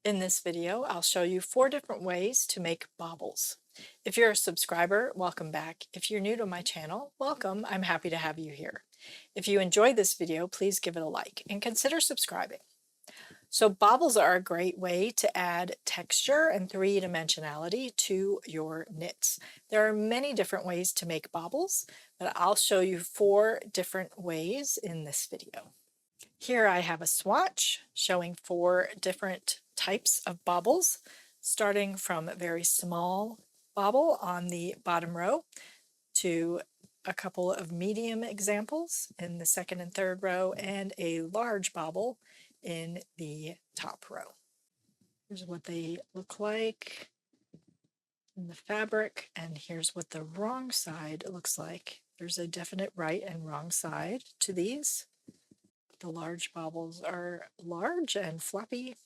In this video, I'll show you 4 different ways to make bobbles. If you're a subscriber, welcome back. If you're new to my channel, welcome. I'm happy to have you here. If you enjoyed this video, please give it a like and consider subscribing. So bobbles are a great way to add texture and three-dimensionality to your knits. There are many different ways to make bobbles, but I'll show you 4 different ways in this video. Here I have a swatch showing 4 different types of bobbles, starting from a very small bobble on the bottom row to a couple of medium examples in the second and third row and a large bobble in the top row. Here's what they look like in the fabric, and here's what the wrong side looks like. There's a definite right and wrong side to these. The large bobbles are large and floppy.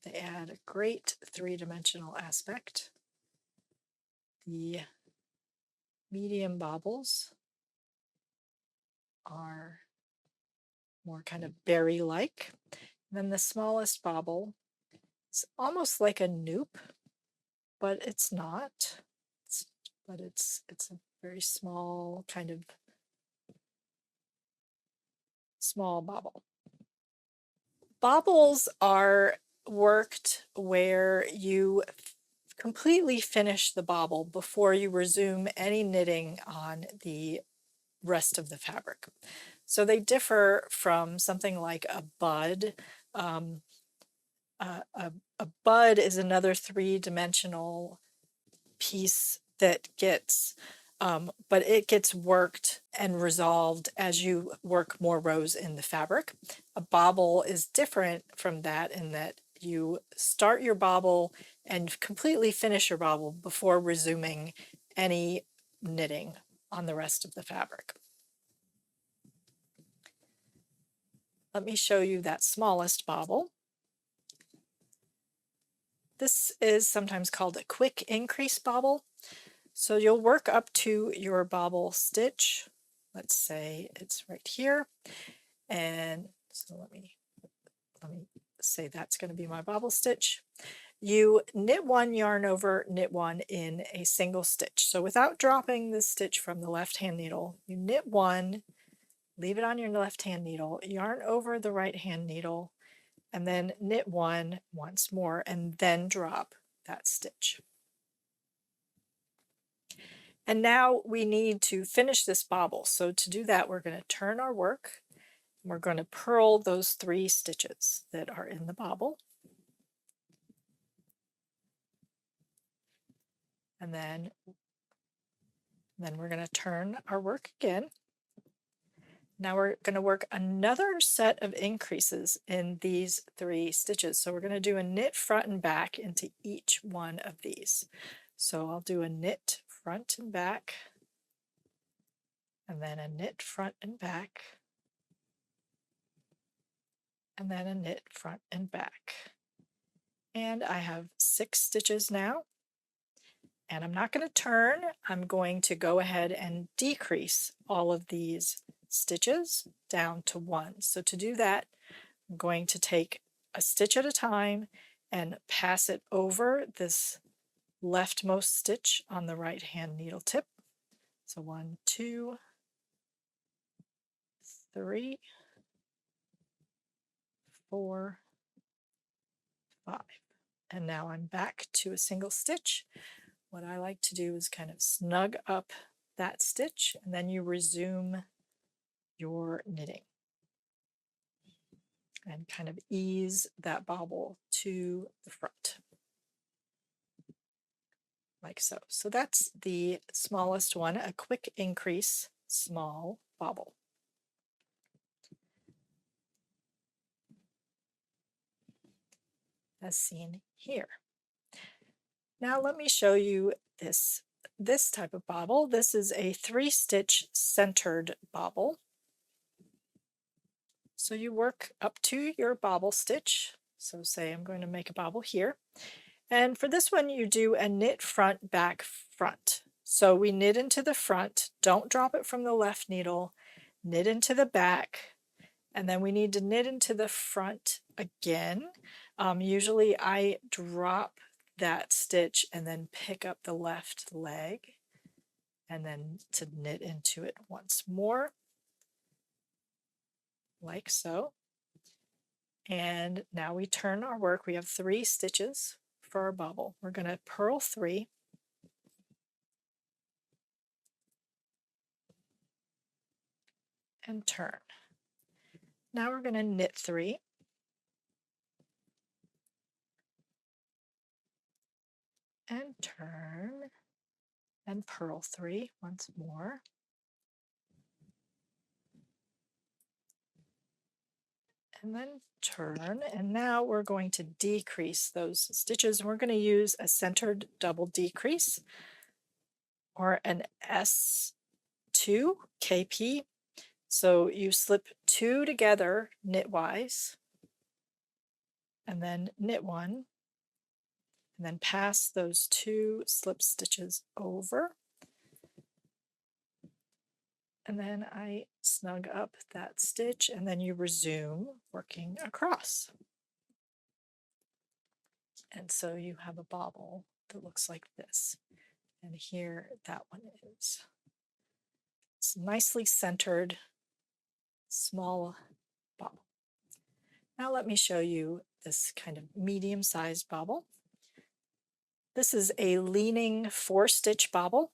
They add a great three-dimensional aspect. The medium bobbles are more kind of berry-like. Then the smallest bobble is almost like a noop, but it's not. It's a very small kind of small bobble. Bobbles are worked where you completely finish the bobble before you resume any knitting on the rest of the fabric. So they differ from something like a bud. A bud is another three-dimensional piece that gets but it gets worked and resolved as you work more rows in the fabric. A bobble is different from that in that you start your bobble and completely finish your bobble before resuming any knitting on the rest of the fabric. Let me show you that smallest bobble. This is sometimes called a quick increase bobble. So you'll work up to your bobble stitch. Let's say it's right here. And so let me say that's going to be my bobble stitch. You knit one yarn over, knit one in a single stitch. So without dropping the stitch from the left hand needle, you knit one, leave it on your left hand needle, yarn over the right hand needle, and then knit one once more, and then drop that stitch. And now we need to finish this bobble. So to do that, we're going to turn our work. We're going to purl those 3 stitches that are in the bobble. And then we're going to turn our work again. Now we're going to work another set of increases in these 3 stitches. So we're going to do a knit front and back into each one of these. So I'll do a knit front and back, and then a knit front and back, and then a knit front and back. And I have 6 stitches now. And I'm not going to turn, I'm going to go ahead and decrease all of these stitches down to 1. So to do that, I'm going to take a stitch at a time and pass it over this leftmost stitch on the right hand needle tip. So 1, 2, 3, 4, 5. And now I'm back to a single stitch. What I like to do is kind of snug up that stitch, and then you resume your knitting and kind of ease that bobble to the front, like so. So that's the smallest one, a quick increase small bobble. As seen here. Now let me show you this type of bobble. This is a 3-stitch centered bobble. So you work up to your bobble stitch. So say I'm going to make a bobble here. And for this one, you do a knit front, back, front. So we knit into the front, don't drop it from the left needle, knit into the back, and then we need to knit into the front again. Usually I drop that stitch and then pick up the left leg and then to knit into it once more, like so. And now we turn our work. We have 3 stitches for our bobble. We're going to purl 3 and turn. Now we're going to knit 3 and turn and purl 3 once more. And then turn, and now we're going to decrease those stitches. We're going to use a centered double decrease or an S2 KP. So you slip 2 together knitwise and then knit 1 and then pass those 2 slip stitches over. And then I snug up that stitch and then you resume working across. And so you have a bobble that looks like this. And here that one is. It's nicely centered, small bobble. Now let me show you this kind of medium-sized bobble. This is a leaning 4-stitch bobble.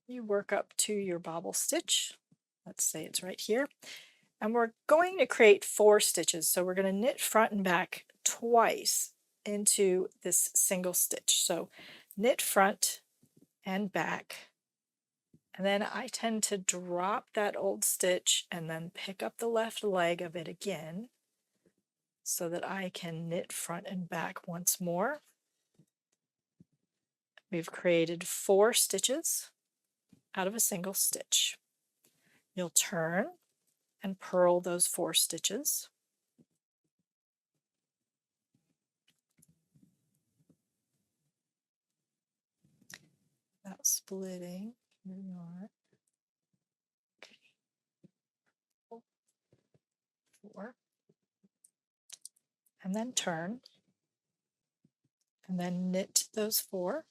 You work up to your bobble stitch. Let's say it's right here. And we're going to create 4 stitches. So we're going to knit front and back twice into this single stitch. So knit front and back. And then I tend to drop that old stitch and then pick up the left leg of it again so that I can knit front and back once more. We've created 4 stitches out of a single stitch. You'll turn and purl those 4 stitches. Without splitting your yarn. Okay. 4. And then turn and then knit those 4.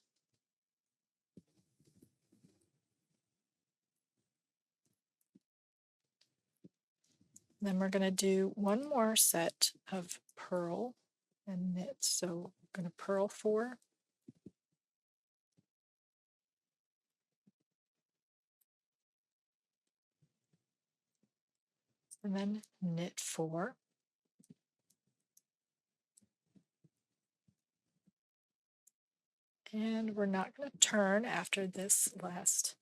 Then we're going to do one more set of purl and knit. So we're going to purl 4. And then knit 4. And we're not going to turn after this last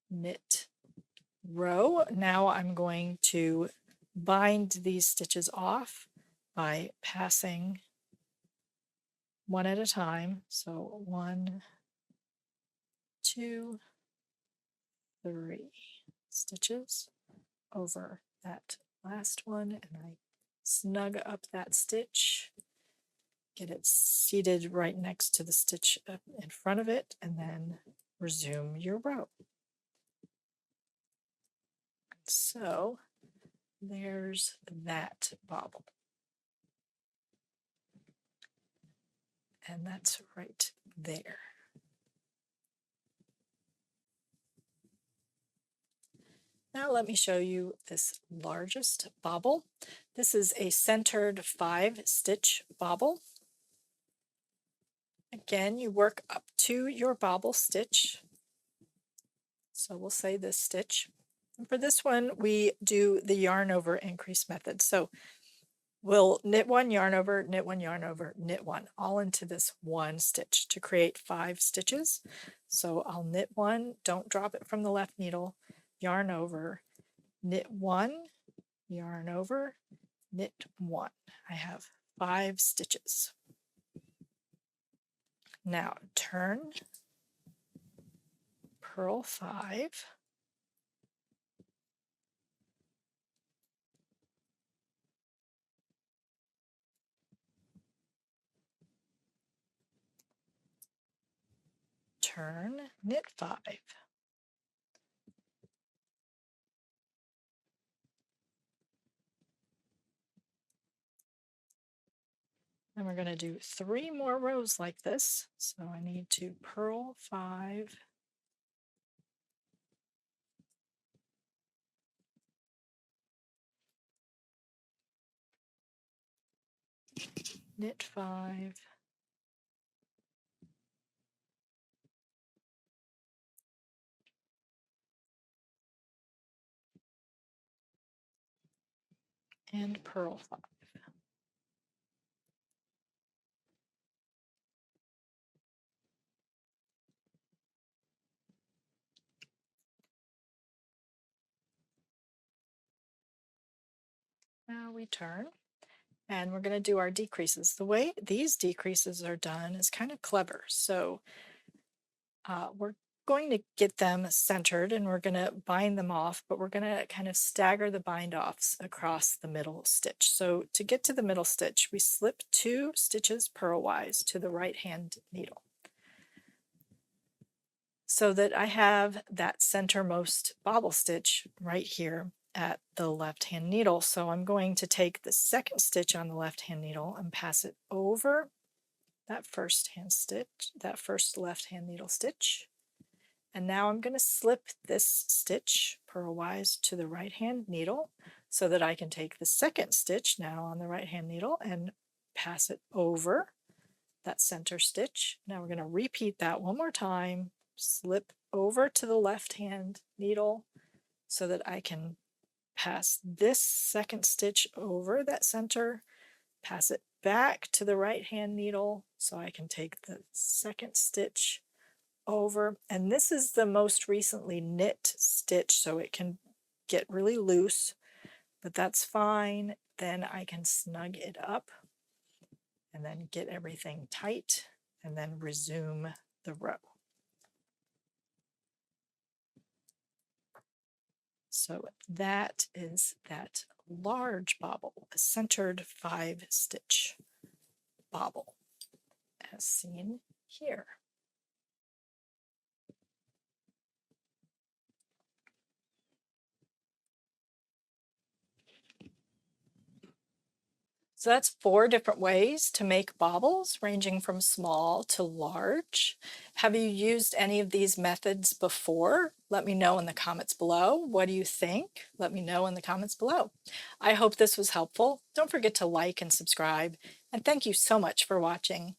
knit row. Now I'm going to bind these stitches off by passing one at a time. So 1, 2, 3 stitches over that last one, and I snug up that stitch, get it seated right next to the stitch up in front of it, and then resume your row. So there's that bobble. And that's right there. Now let me show you this largest bobble. This is a centered 5-stitch bobble. Again, you work up to your bobble stitch. So we'll say this stitch. And for this one, we do the yarn over increase method. So we'll knit 1, yarn over, knit 1, yarn over, knit 1, all into this one stitch to create 5 stitches. So I'll knit 1, don't drop it from the left needle, yarn over, knit 1, yarn over, knit 1. I have 5 stitches. Now turn, purl 5, turn, knit 5. And we're going to do 3 more rows like this. So I need to purl 5, knit 5, and purl 5. Now we turn and we're going to do our decreases. The way these decreases are done is kind of clever. So we're going to get them centered and we're going to bind them off, but we're going to kind of stagger the bind offs across the middle stitch. So to get to the middle stitch, we slip 2 stitches purlwise to the right hand needle, so that I have that centermost bobble stitch right here at the left hand needle. So I'm going to take the second stitch on the left hand needle and pass it over that first left hand needle stitch. And now I'm going to slip this stitch purlwise to the right hand needle so that I can take the second stitch now on the right hand needle and pass it over that center stitch. Now we're going to repeat that one more time, slip over to the left hand needle so that I can pass this second stitch over that center, pass it back to the right hand needle so I can take the second stitch over, and this is the most recently knit stitch, so it can get really loose, but that's fine. Then I can snug it up and then get everything tight and then resume the row. So that is that large bobble, a centered 5-stitch bobble as seen here. So that's 4 different ways to make bobbles, ranging from small to large. Have you used any of these methods before? Let me know in the comments below. What do you think? Let me know in the comments below. I hope this was helpful. Don't forget to like and subscribe, and thank you so much for watching.